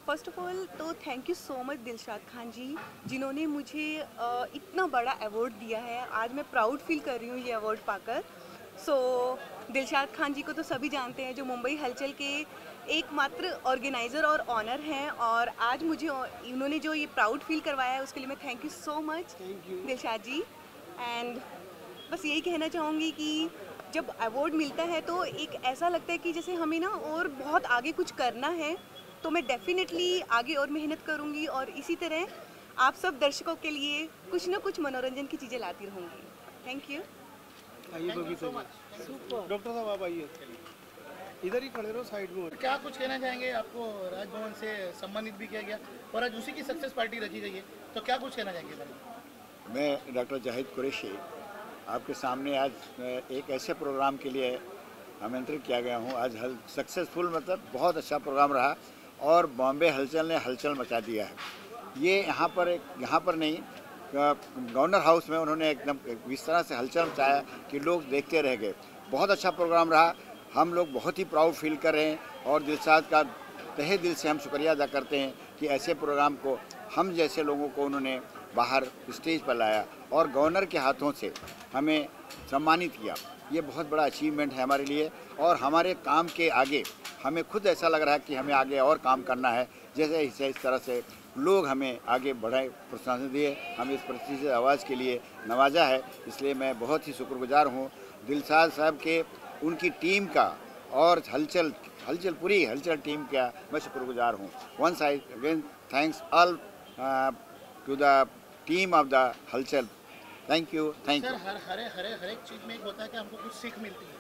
First of all तो thank you so much Dilshad Khan ji, जिन्होंने मुझे इतना बड़ा अवार्ड दिया है। आज मैं प्राउड फ़ील कर रही हूँ ये अवार्ड पाकर। सो दिलशाद खान जी को तो सभी जानते हैं, जो मुंबई हलचल के एकमात्र ऑर्गेनाइज़र और ऑनर हैं, और आज मुझे इन्होंने जो ये प्राउड फ़ील करवाया है, उसके लिए मैं thank you so much thank you. Dilshad ji. And बस यही कहना चाहूँगी कि जब अवार्ड मिलता है तो एक ऐसा लगता है कि जैसे हमें ना और बहुत आगे कुछ करना है, तो मैं डेफ़िनेटली आगे और मेहनत करूँगी और इसी तरह आप सब दर्शकों के लिए कुछ ना कुछ मनोरंजन की चीज़ें लाती रहूँगी। Thank you. आइए thank you Babita so ji. Much. Super doctor साहब आप आइए, इधर ही खड़े रहो साइड में। क्या कुछ कहना चाहेंगे? आपको राजभवन से सम्मानित भी किया गया और आज उसी की सक्सेस पार्टी रखी गई है, तो क्या कुछ कहना चाहेंगे बारे में? मैं डॉक्टर जाहिद कुरैशी आपके सामने आज एक ऐसे प्रोग्राम के लिए आमंत्रित किया गया हूँ। आज सक्सेसफुल मतलब बहुत अच्छा प्रोग्राम रहा और बॉम्बे हलचल ने हलचल मचा दिया है। ये यहाँ पर नहीं, गवर्नर हाउस में उन्होंने एकदम इस तरह से हलचल मचाया कि लोग देखते रह गए। बहुत अच्छा प्रोग्राम रहा, हम लोग बहुत ही प्राउड फील कर रहे हैं और दिलशाद का तहे दिल से हम शुक्रिया अदा करते हैं कि ऐसे प्रोग्राम को हम जैसे लोगों को उन्होंने बाहर स्टेज पर लाया और गवर्नर के हाथों से हमें सम्मानित किया। ये बहुत बड़ा अचीवमेंट है हमारे लिए और हमारे काम के आगे हमें खुद ऐसा लग रहा है कि हमें आगे और काम करना है। जैसे इस तरह से लोग हमें आगे बढ़ाए, प्रोत्साहन दिए, हमें इस प्रेस्टीजियस आवाज़ के लिए नवाजा है। इसलिए मैं बहुत ही शुक्रगुजार हूँ दिलशाद साहब के, उनकी टीम का और पूरी हलचल टीम का मैं शुक्रगुजार हूँ। Once I again thanks all to the team of the Halchal. Thank you. Sir, हर एक चीज में एक होता है कि हमको कुछ सीख मिलती है।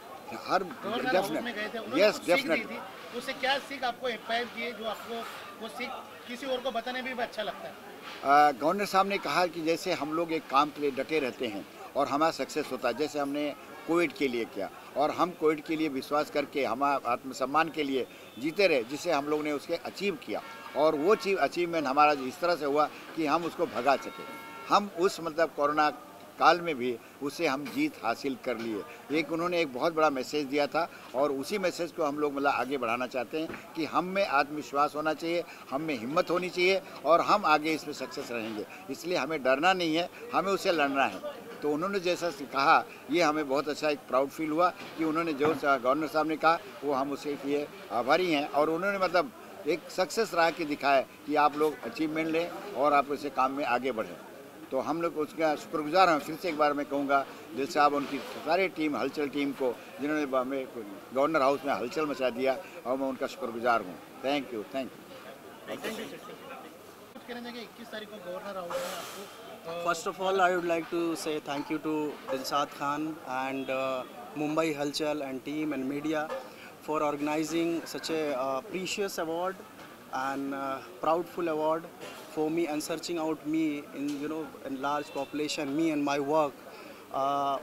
हर गवर्नर हाउस में गए थे, उन्होंने यस कुछ सीख दी डेफिनेट। थी, उससे क्या सीख आपको इंस्पायर किए, जो आपको वो सीख किसी और को बताने में भी अच्छा लगता है? गवर्नर साहब ने कहा कि जैसे हम लोग एक काम के लिए डटे रहते हैं और हमारा सक्सेस होता है, जैसे हमने कोविड के लिए किया और हम कोविड के लिए विश्वास करके हम आत्मसम्मान के लिए जीते रहे, जिसे हम लोग ने उसके अचीव किया और वो अचीवमेंट हमारा इस तरह से हुआ कि हम उसको भगा सके। हम उस मतलब कोरोना काल में भी उससे हम जीत हासिल कर लिए। उन्होंने एक बहुत बड़ा मैसेज दिया था और उसी मैसेज को हम लोग मतलब आगे बढ़ाना चाहते हैं कि हम में आत्मविश्वास होना चाहिए, हम में हिम्मत होनी चाहिए और हम आगे इसमें सक्सेस रहेंगे। इसलिए हमें डरना नहीं है, हमें उसे लड़ना है। तो उन्होंने जैसा कहा, ये हमें बहुत अच्छा एक प्राउड फील हुआ कि उन्होंने जो गवर्नर साहब ने कहा वो हम उसके लिए आभारी हैं और उन्होंने मतलब एक सक्सेस रहा कि दिखाया कि आप लोग अचीवमेंट लें और आप इसे काम में आगे बढ़ें। तो हम लोग उसका शुक्रगुजार हैं। फिर से एक बार मैं कहूँगा दिल साहब, उनकी सारी टीम, हलचल टीम को, जिन्होंने हमें गवर्नर हाउस में हलचल मचा दिया और मैं उनका शुक्रगुजार हूँ। Thank you. Thank you sir. कुछ कहना चाहेंगे? 21 तारीख को गवर्नर हाउस में आपको First of all, I would like to say thank you to Dilshad Khan and Mumbai Halchal and team and media for organizing such a precious award and proudful award for me and searching out me in in large population, me and my work,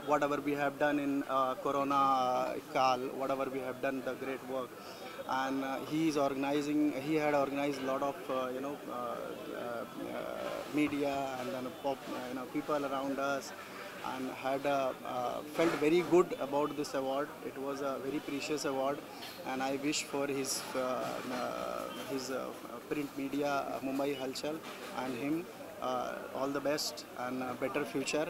whatever we have done in Corona Kal, whatever we have done the great work. And he had organized a lot of media and then people around us, and had felt very good about this award. It was a very precious award, and I wish for his print media, Mumbai Halchal, and him all the best and better future.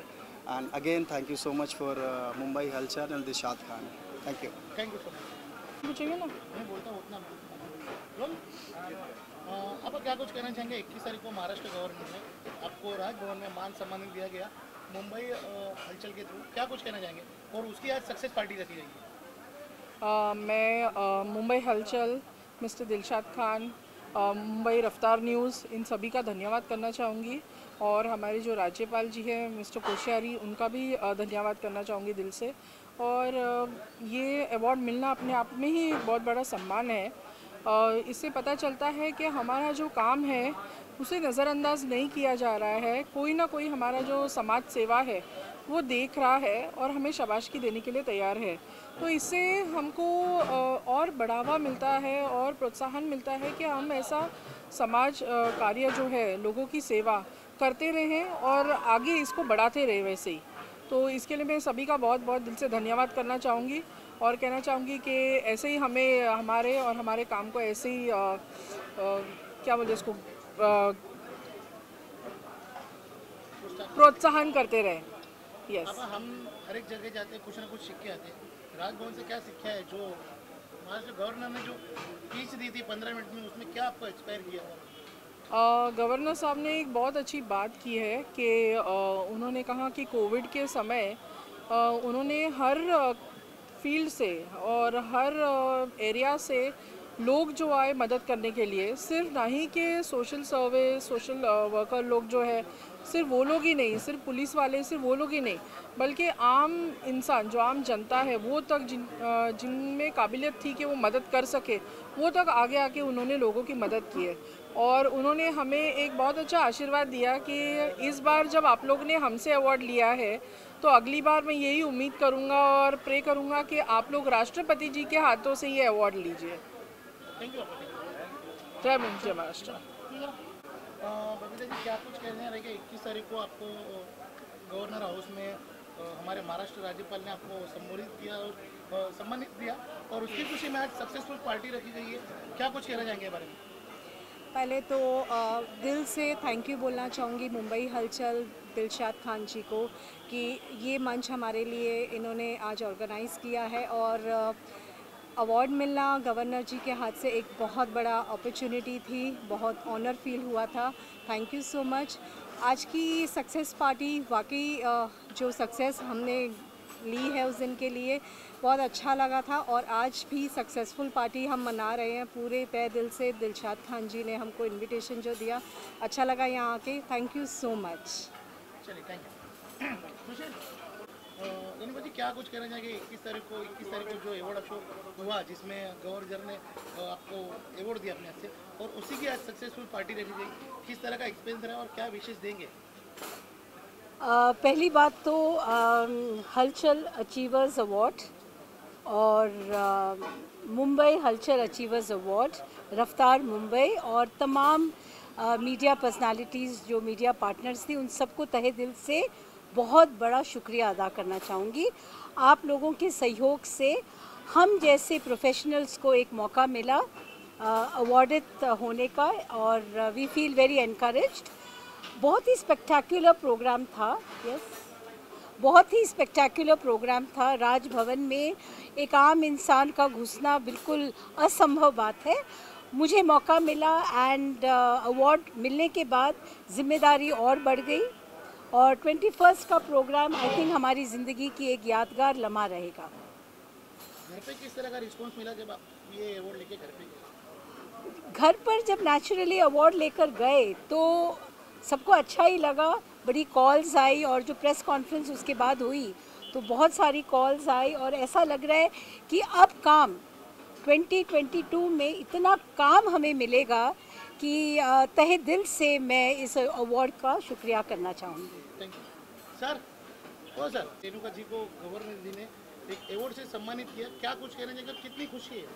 And again, thank you so much for Mumbai Halchal and Dilshad Khan. Thank you. Thank you so much. पूछेंगे ना? मैं बोलता हूँ उतना role. आप क्या कुछ कहना चाहेंगे? 21 तारीख को महाराष्ट्र गवर्नमेंट ने आपको राजभवन में मान सम्मान दिया गया मुंबई हलचल के थ्रू, क्या कुछ कहना चाहेंगे? और उसकी आज सक्सेस पार्टी रखी गई है। मैं मुंबई हलचल, मिस्टर दिलशाद खान, मुंबई रफ्तार न्यूज़, इन सभी का धन्यवाद करना चाहूँगी और हमारे जो राज्यपाल जी हैं मिस्टर कोश्यारी, उनका भी धन्यवाद करना चाहूँगी दिल से। और ये अवार्ड मिलना अपने आप में ही बहुत बड़ा सम्मान है। इससे पता चलता है कि हमारा जो काम है उसे नज़रअंदाज नहीं किया जा रहा है। कोई ना कोई हमारा जो समाज सेवा है वो देख रहा है और हमें शाबाशी देने के लिए तैयार है। तो इससे हमको और बढ़ावा मिलता है और प्रोत्साहन मिलता है कि हम ऐसा समाज कार्य जो है, लोगों की सेवा करते रहें और आगे इसको बढ़ाते रहें वैसे ही। तो इसके लिए मैं सभी का बहुत बहुत दिल से धन्यवाद करना चाहूँगी और कहना चाहूँगी कि ऐसे ही हमें हमारे काम को ऐसे ही क्या बोलते उसको प्रोत्साहन करते रहे। यस अब हम हर एक जगह जाते हैं, कुछ ना कुछ सीख के आते हैं। राजभवन से क्या सीखा है जो महाराष्ट्र गवर्नर ने जो स्पीच दी थी 15 मिनट में, उसमें क्या आपको एक्सपायर किया? गवर्नर साहब ने एक बहुत अच्छी बात की है कि उन्होंने कहा कि कोविड के समय उन्होंने हर फील्ड से और हर एरिया से लोग जो आए मदद करने के लिए, सिर्फ ना ही कि सोशल सर्विस सोशल वर्कर लोग जो है सिर्फ वो लोग ही नहीं, सिर्फ पुलिस वाले सिर्फ वो लोग ही नहीं, बल्कि आम इंसान जो आम जनता है वो तक जिनमें काबिलियत थी कि वो मदद कर सके, वो तक आगे आके उन्होंने लोगों की मदद की है। और उन्होंने हमें एक बहुत अच्छा आशीर्वाद दिया कि इस बार जब आप लोग ने हमसे अवार्ड लिया है तो अगली बार मैं यही उम्मीद करूंगा और प्रे करूंगा कि आप लोग राष्ट्रपति जी के हाथों से ये अवार्ड लीजिए। Thank you. जय हिंद जय महाराष्ट्र। बबीता जी, क्या कुछ कहना रहेगा? 21 तारीख को आपको गवर्नर हाउस में हमारे महाराष्ट्र राज्यपाल ने आपको सम्मानित किया और उसकी खुशी में आज सक्सेसफुल पार्टी रखी गई है, क्या कुछ कहना चाहेंगे बारे में? पहले तो दिल से थैंक यू बोलना चाहूँगी मुंबई हलचल दिलशाद खान जी को कि ये मंच हमारे लिए इन्होंने आज ऑर्गेनाइज़ किया है और अवार्ड मिलना गवर्नर जी के हाथ से एक बहुत बड़ा अपॉर्चुनिटी थी, बहुत ऑनर फील हुआ था। Thank you so much. आज की सक्सेस पार्टी वाकई जो सक्सेस हमने ली है उस दिन के लिए बहुत अच्छा लगा था और आज भी सक्सेसफुल पार्टी हम मना रहे हैं पूरे तय दिल से। दिलशाद खान जी ने हमको इनविटेशन जो दिया, अच्छा लगा यहाँ आके। Thank you so much. चलिए, थैंक यू। रेणुका जी, क्या कुछ कहना चाहेंगे? 21 तारीख को जो अवार्ड शो हुआ जिसमें गवर्नर ने आपको अवार्ड दिया अपने हाथ से और उसी की आज सक्सेसफुल पार्टी रखी गई, किस तरह का एक्सपीरियंस रहा और क्या विशेष देंगे? पहली बात तो हलचल अचीवर्स अवार्ड और मुंबई हलचल अचीवर्स अवार्ड, रफ्तार मुंबई और तमाम मीडिया पर्सनालिटीज़ जो मीडिया पार्टनर्स थी उन सबको तहे दिल से बहुत बड़ा शुक्रिया अदा करना चाहूँगी। आप लोगों के सहयोग से हम जैसे प्रोफेशनल्स को एक मौका मिला अवॉर्डित होने का और वी फील वेरी एनकरेज्ड। बहुत ही स्पेक्टेकुलर प्रोग्राम था। बहुत ही स्पेक्टेकुलर प्रोग्राम था। राजभवन में एक आम इंसान का घुसना बिल्कुल असंभव बात है। मुझे मौका मिला एंड अवार्ड मिलने के बाद जिम्मेदारी और बढ़ गई और 21 का प्रोग्राम आई थिंक हमारी ज़िंदगी की एक यादगार लम्हा रहेगा। घर पे किस तरह का रिस्पांस मिला जब आप ये अवार्ड लेके घर पे गए? घर पर जब नेचुरली अवार्ड लेकर गए तो सबको अच्छा ही लगा। बड़ी कॉल्स आई और जो प्रेस कॉन्फ्रेंस उसके बाद हुई तो बहुत सारी कॉल्स आई और ऐसा लग रहा है कि अब काम 2022 में इतना काम हमें मिलेगा कि तहे दिल से मैं इस अवार्ड का शुक्रिया करना चाहूँगी। Thank you sir. Sir, Renuka ji को गवर्नर जी ने एक अवार्ड से सम्मानित किया, क्या कुछ कहना चाहिए? कितनी खुशी है?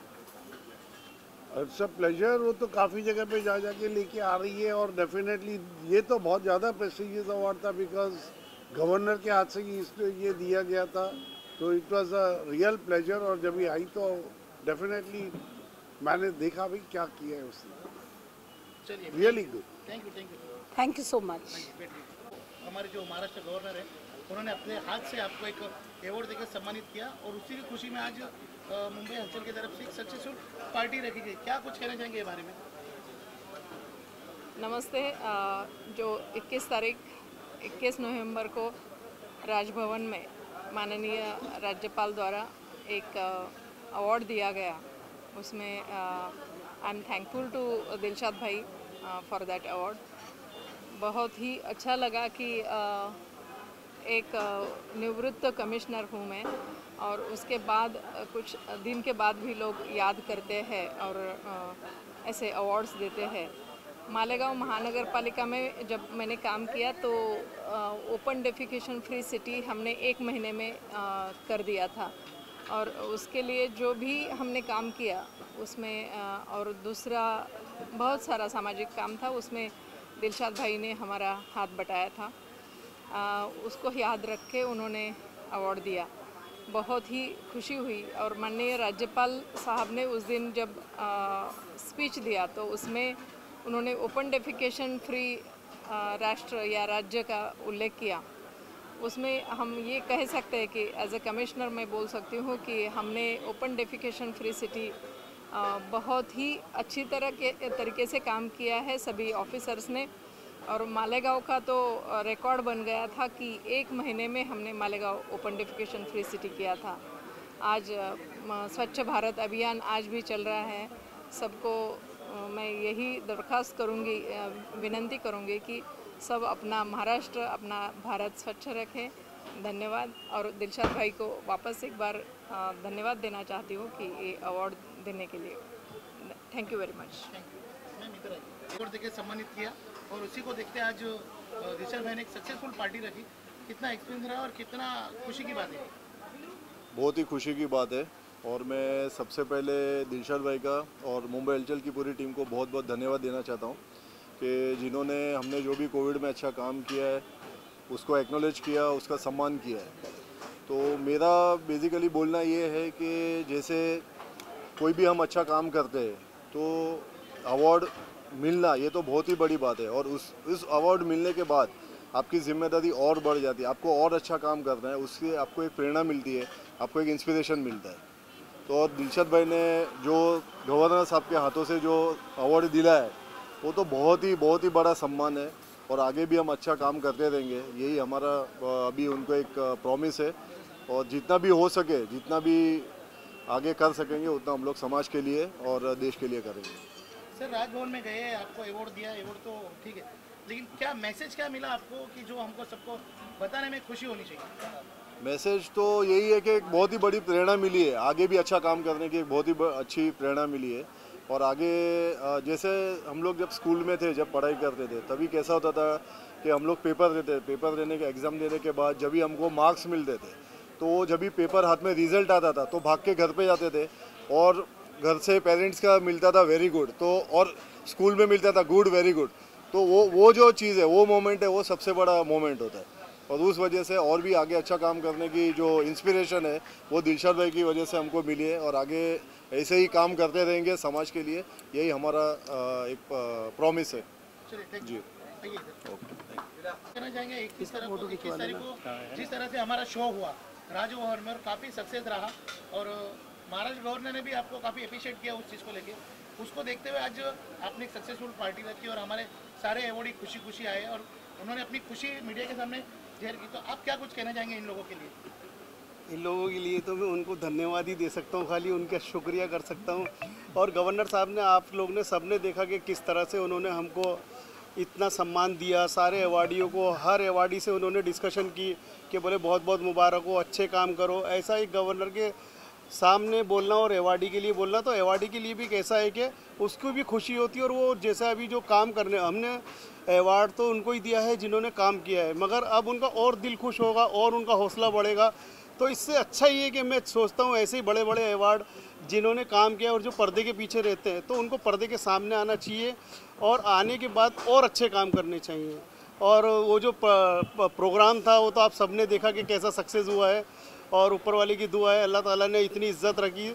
It's a pleasure. वो तो काफ़ी जगह पे जा जाके लेके आ रही है और डेफिनेटली ये तो बहुत ज़्यादा प्रेस्टिजियस अवार्ड था बिकॉज गवर्नर के हाथ से ये दिया गया था, तो it was a real pleasure. और जब ये आई तो डेफिनेटली मैंने देखा भाई क्या किया है उसने। चलिए, really good. Thank you so much. हमारे जो महाराष्ट्र गवर्नर है उन्होंने अपने हाथ से आपको एक अवार्ड देकर सम्मानित किया और उसी की खुशी में आज मुंबई हलचल की तरफ से एक सक्सेसफुल पार्टी रखी गई, क्या कुछ कहना चाहेंगे इस बारे में? नमस्ते। जो 21 नवंबर को राजभवन में माननीय राज्यपाल द्वारा एक अवार्ड दिया गया, उसमें I am thankful to Dilshad भाई फॉर दैट अवार्ड। बहुत ही अच्छा लगा कि एक निवृत्त कमिश्नर हूँ मैं और उसके बाद कुछ दिन के बाद भी लोग याद करते हैं और ऐसे अवार्ड्स देते हैं। मालेगांव महानगर पालिका में जब मैंने काम किया तो ओपन डेफिकेशन फ्री सिटी हमने 1 महीने में कर दिया था और उसके लिए जो भी हमने काम किया उसमें और दूसरा बहुत सारा सामाजिक काम था, उसमें दिलशाद भाई ने हमारा हाथ बटाया था। उसको याद रख के उन्होंने अवार्ड दिया। बहुत ही खुशी हुई और माननीय राज्यपाल साहब ने उस दिन जब स्पीच दिया तो उसमें उन्होंने ओपन डेफिकेशन फ्री राष्ट्र या राज्य का उल्लेख किया। उसमें हम ये कह सकते हैं कि एज ए कमिश्नर मैं बोल सकती हूँ कि हमने ओपन डेफिकेशन फ्री सिटी बहुत ही अच्छी तरीके से काम किया है सभी ऑफिसर्स ने। और मालेगांव का तो रिकॉर्ड बन गया था कि 1 महीने में हमने Malegaon open defecation free city किया था। आज स्वच्छ भारत अभियान आज भी चल रहा है। सबको मैं यही दरख्वास्त करूँगी, विनती करूँगी कि सब अपना महाराष्ट्र, अपना भारत स्वच्छ रखें। धन्यवाद। और दिलशाद भाई को वापस एक बार धन्यवाद देना चाहती हूँ कि ये अवार्ड देने के लिए। Thank you very much. Ma'am इधर आइए। अवार्ड देके सम्मानित किया और उसी को देखते आज दिलशाद भाई ने एक सक्सेसफुल पार्टी रखी। कितना एक्सपीरियंस रहा और कितना खुशी की बात है? बहुत ही खुशी की बात है और मैं सबसे पहले दिलशाद भाई का और मुंबई हलचल की पूरी टीम को बहुत बहुत धन्यवाद देना चाहता हूँ कि जिन्होंने हमने जो भी कोविड में अच्छा काम किया है उसको एक्नॉलेज किया, उसका सम्मान किया है। तो मेरा बेसिकली बोलना ये है कि जैसे कोई भी हम अच्छा काम करते हैं तो अवार्ड मिलना ये तो बहुत ही बड़ी बात है और उस अवार्ड मिलने के बाद आपकी जिम्मेदारी और बढ़ जाती है, आपको और अच्छा काम करना है, उससे आपको एक प्रेरणा मिलती है, आपको एक इंस्पिरेशन मिलता है। तो और दिलशाद भाई ने जो गवर्नर साहब के हाथों से जो अवार्ड दिला है वो तो बहुत ही बड़ा सम्मान है और आगे भी हम अच्छा काम करते रहेंगे, यही हमारा अभी उनको एक प्रॉमिस है। और जितना भी हो सके, जितना भी आगे कर सकेंगे उतना हम लोग समाज के लिए और देश के लिए करेंगे। सर राजभवन में गए, आपको अवार्ड दिया, अवार्ड तो ठीक है, लेकिन क्या मैसेज क्या मिला आपको कि जो हमको सबको बताने में खुशी होनी चाहिए? मैसेज तो यही है कि एक बहुत ही बड़ी प्रेरणा मिली है, आगे भी अच्छा काम करने की एक बहुत ही अच्छी प्रेरणा मिली है। और आगे जैसे हम लोग जब स्कूल में थे, जब पढ़ाई करते थे, तभी कैसा होता था कि हम लोग पेपर देते, पेपर देने के एग्ज़ाम देने के बाद जब भी हमको मार्क्स मिलते थे तो जब भी पेपर हाथ में रिजल्ट आता था तो भाग के घर पे जाते थे और घर से पेरेंट्स का मिलता था वेरी गुड, तो और स्कूल में मिलता था गुड वेरी गुड। तो वो जो चीज़ है, वो मोमेंट है, वो सबसे बड़ा मोमेंट होता है। और उस वजह से और भी आगे अच्छा काम करने की जो इंस्पिरेशन है वो दिलशाद भाई की वजह से हमको मिली है और आगे ऐसे ही काम करते रहेंगे समाज के लिए, यही हमारा एक प्रॉमिस है। जी कहना चाहेंगे 21 तारीख को जिस तरह से हमारा शो हुआ राजभवन में और काफ़ी सक्सेस रहा और महाराष्ट्र गवर्नर ने भी आपको काफ़ी अप्रिशिएट किया उस चीज़ को लेके, उसको देखते हुए आज आपने एक सक्सेसफुल पार्टी रखी और हमारे सारे अवॉर्डी खुशी खुशी आए और उन्होंने अपनी खुशी मीडिया के सामने जाहिर की। तो आप क्या कुछ कहना चाहेंगे इन लोगों के लिए? इन लोगों के लिए तो मैं उनको धन्यवाद ही दे सकता हूँ, खाली उनका शुक्रिया कर सकता हूँ। और गवर्नर साहब ने, आप लोग ने, सबने देखा कि किस तरह से उन्होंने हमको इतना सम्मान दिया, सारे अवार्डियों को, हर अवार्डी से उन्होंने डिस्कशन की कि बोले बहुत बहुत मुबारक हो, अच्छे काम करो। ऐसा एक गवर्नर के सामने बोलना और अवार्डी के लिए बोलना, तो अवार्डी के लिए भी कैसा है कि उसको भी खुशी होती है। और वो जैसा अभी जो काम करने, हमने अवार्ड तो उनको ही दिया है जिन्होंने काम किया है, मगर अब उनका और दिल खुश होगा और उनका हौसला बढ़ेगा। तो इससे अच्छा ही है कि मैं सोचता हूँ ऐसे ही बड़े बड़े अवार्ड जिन्होंने काम किया और जो पर्दे के पीछे रहते हैं तो उनको पर्दे के सामने आना चाहिए और आने के बाद और अच्छे काम करने चाहिए। और वो जो प्रोग्राम था वो तो आप सबने देखा कि कैसा सक्सेस हुआ है और ऊपर वाले की दुआ है, अल्लाह ताला ने इतनी इज्जत रखी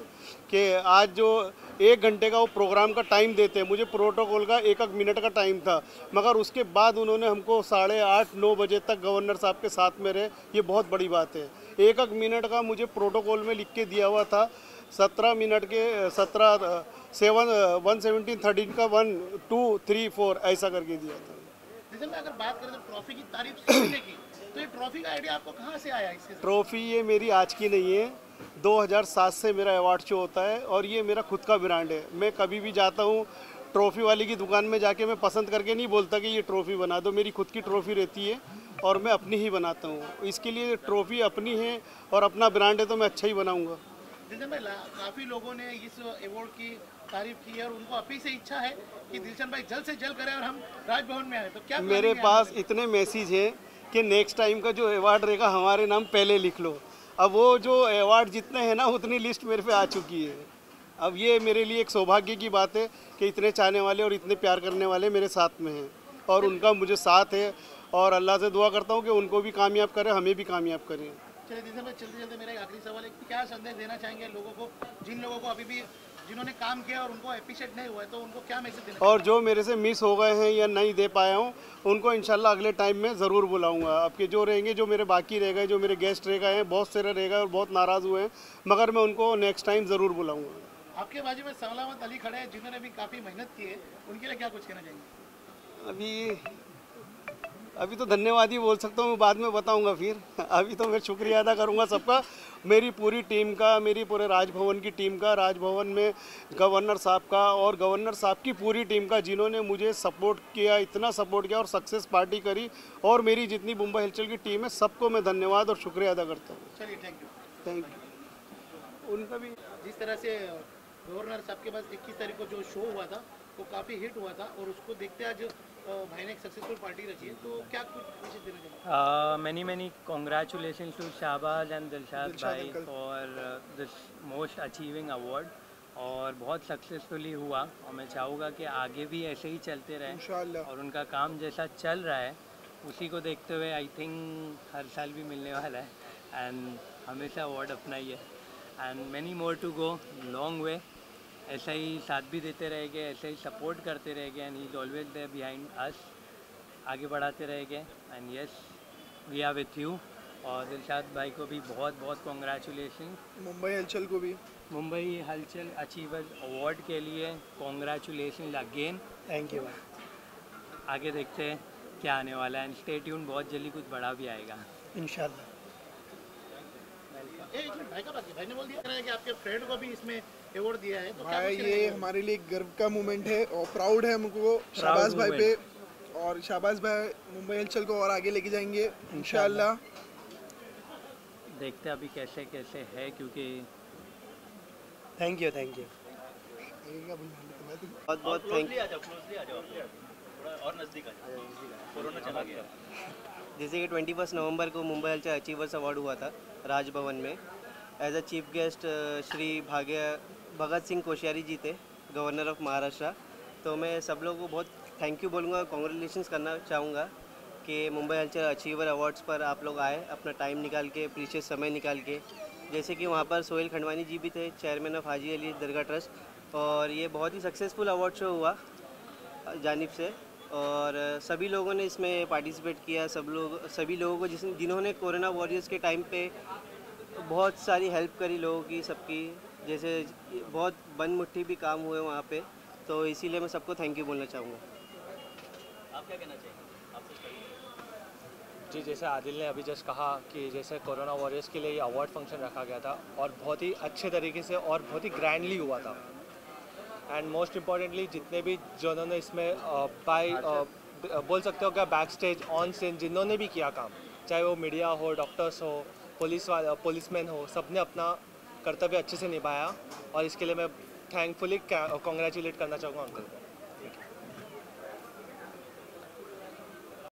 कि आज जो 1 घंटे का वो प्रोग्राम का टाइम देते हैं, मुझे प्रोटोकॉल का 1 मिनट का टाइम था, मगर उसके बाद उन्होंने हमको 8:30-9 बजे तक गवर्नर साहब के साथ में रहे। ये बहुत बड़ी बात है। 1 मिनट का मुझे प्रोटोकॉल में लिख के दिया हुआ था, 17 मिनट के 117 13 का 1 2 3 4 ऐसा करके दिया था। जैसे मैं अगर बात करें तो ट्रॉफी की तारीफ सुनने की, तो ये ट्रॉफी का आइडिया आपको कहाँ से आया? इससे ट्रॉफी ये मेरी आज की नहीं है, 2007 से मेरा अवार्ड शो होता है और ये मेरा खुद का ब्रांड है। मैं कभी भी जाता हूँ ट्रॉफी वाले की दुकान में जाके मैं पसंद करके नहीं बोलता कि ये ट्रॉफी बना दो, मेरी खुद की ट्रॉफी रहती है और मैं अपनी ही बनाता हूँ। इसके लिए ट्रॉफी अपनी है और अपना ब्रांड है तो मैं अच्छा ही बनाऊँगा। जैसे मैं काफ़ी लोगों ने इस अवार्ड की तारीफ की है और उनको अभी से इच्छा है कि दिलशन भाई जल्द से जल्द करें और हम राजभवन में आए। तो क्या मेरे पास इतने मैसेज हैं कि नेक्स्ट टाइम का जो अवार्ड रहेगा हमारे नाम पहले लिख लो। अब वो जो अवार्ड जितने हैं ना उतनी लिस्ट मेरे पे आ चुकी है। अब ये मेरे लिए एक सौभाग्य की बात है कि इतने चाहने वाले और इतने प्यार करने वाले मेरे साथ में हैं और उनका मुझे साथ है और अल्लाह से दुआ करता हूँ कि उनको भी कामयाब करें, हमें भी कामयाब करें। चलिए दिलशन भाई, चलते चलते मेरा एक आखिरी सवाल है, क्या संदेश देना चाहेंगे लोगों को, जिन लोगों को अभी भी जिन्होंने काम किया और उनको अप्रिशिएट नहीं हुआ है, तो उनको क्या मैसेज देना और जो मेरे से मिस हो गए हैं या नहीं दे पाया हूँ उनको इंशाल्लाह अगले टाइम में ज़रूर बुलाऊंगा। आपके जो रहेंगे, जो मेरे बाकी रह गए, जो मेरे गेस्ट रह गए हैं, बहुत सारे रह गए और बहुत नाराज़ हुए हैं, मगर मैं उनको नेक्स्ट टाइम ज़रूर बुलाऊंगा। आपके बाजू में सलामत अली खड़े हैं जिन्होंने भी काफ़ी मेहनत की है, उनके लिए क्या कुछ कहना चाहेंगे? अभी तो धन्यवाद ही बोल सकता हूँ, बाद में बताऊंगा फिर। अभी तो मैं शुक्रिया अदा करूंगा सबका, मेरी पूरी टीम का, मेरी पूरे राजभवन की टीम का, राजभवन में गवर्नर साहब का और गवर्नर साहब की पूरी टीम का, जिन्होंने मुझे सपोर्ट किया, इतना सपोर्ट किया और सक्सेस पार्टी करी, और मेरी जितनी मुंबई हलचल की टीम है सबको मैं धन्यवाद और शुक्रिया अदा करता हूँ। चलिए, थैंक यू। उनका भी जिस तरह से गवर्नर साहब के पास 21 तारीख को जो शो हुआ था वो काफ़ी हिट हुआ था, और उसको देखते आज भाई ने एक सक्सेसफुल पार्टी रची है, तो क्या कुछ मैसेज देना चाहेंगे? many congratulations to Shahbaz and Dilshad भाई for this most achieving award, और बहुत सक्सेसफुली हुआ, और मैं चाहूँगा कि आगे भी ऐसे ही चलते रहे इंशाअल्लाह, और उनका काम जैसा चल रहा है उसी को देखते हुए आई थिंक हर साल भी मिलने वाला है, एंड हमेशा अवार्ड अपना ही है, and many more to go, long way. ऐसा ही साथ भी देते रहेंगे, ऐसे ही सपोर्ट करते रहेंगे, and he is always there behind us, आगे बढ़ाते रहेंगे, and yes we are with you. और दिलशाद भाई को भी बहुत बहुत कॉन्ग्रेचुलेशन, मुंबई हलचल को भी मुंबई हलचल अचीवर्स अवार्ड के लिए कॉन्ग्रेचुलेशन अगेन। Thank you. आगे देखते हैं क्या आने वाला है, एंड स्टे ट्यून, बहुत जल्दी कुछ बड़ा भी आएगा इंशाल्लाह। एक मिनट, भाई का बात है, भाई ने बोल दिया कि आपके फ्रेंड को भी इसमें अवार्ड दिया है, तो क्या भाई कुछ ये कहना हमारे लिए गर्व का मोमेंट है और प्राउड है हमको शाहबाज भाई पे, और शाहबाज भाई मुंबई हलचल को और आगे लेके जाएंगे इंशाल्लाह। देखते हैं अभी कैसे कैसे है, क्योंकि थैंक यू। बहुत बहुत थैंक यू। जैसे कि 21 नवंबर को मुंबई हलचल अचीवर्स अवार्ड हुआ था राजभवन में, as a chief guest Shri Bhagat Singh Koshyari ji थे, गवर्नर ऑफ महाराष्ट्र। तो मैं सब लोगों को बहुत थैंक यू बोलूँगा, कॉन्ग्रेचुलेशंस करना चाहूँगा कि मुंबई हलचल अचीवर अवार्ड्स पर आप लोग आए, अपना टाइम निकाल के, प्रीशियस समय निकाल के। जैसे कि वहाँ पर सोहेल खंडवानी जी भी थे, chairman of Haji Ali Dargah trust, और ये बहुत ही सक्सेसफुल अवार्ड शो हुआ जानिब से, और सभी लोगों ने इसमें पार्टिसिपेट किया, सभी लोगों को जिन्होंने कोरोना वॉरियर्स के टाइम पे बहुत सारी हेल्प करी लोगों की, सबकी, जैसे बहुत बन मुट्ठी भी काम हुए वहाँ पे, तो इसीलिए मैं सबको थैंक यू बोलना चाहूँगा। आप क्या कहना चाहिए? जी, जैसे आदिल ने अभी जस्ट कहा कि जैसे कोरोना वॉरियर्स के लिए ये अवार्ड फंक्शन रखा गया था, और बहुत ही अच्छे तरीके से और बहुत ही ग्रैंडली हुआ था, एंड मोस्ट इम्पॉर्टेंटली जितने भी जिन्होंने इसमें बोल सकते हो क्या बैक स्टेज ऑन स्टेज जिन्होंने भी किया काम, चाहे वो मीडिया हो, डॉक्टर्स हो, पुलिसमैन हो, सब ने अपना कर्तव्य अच्छे से निभाया, और इसके लिए मैं थैंकफुली कॉन्ग्रेचुलेट करना चाहूँगा अंकल को।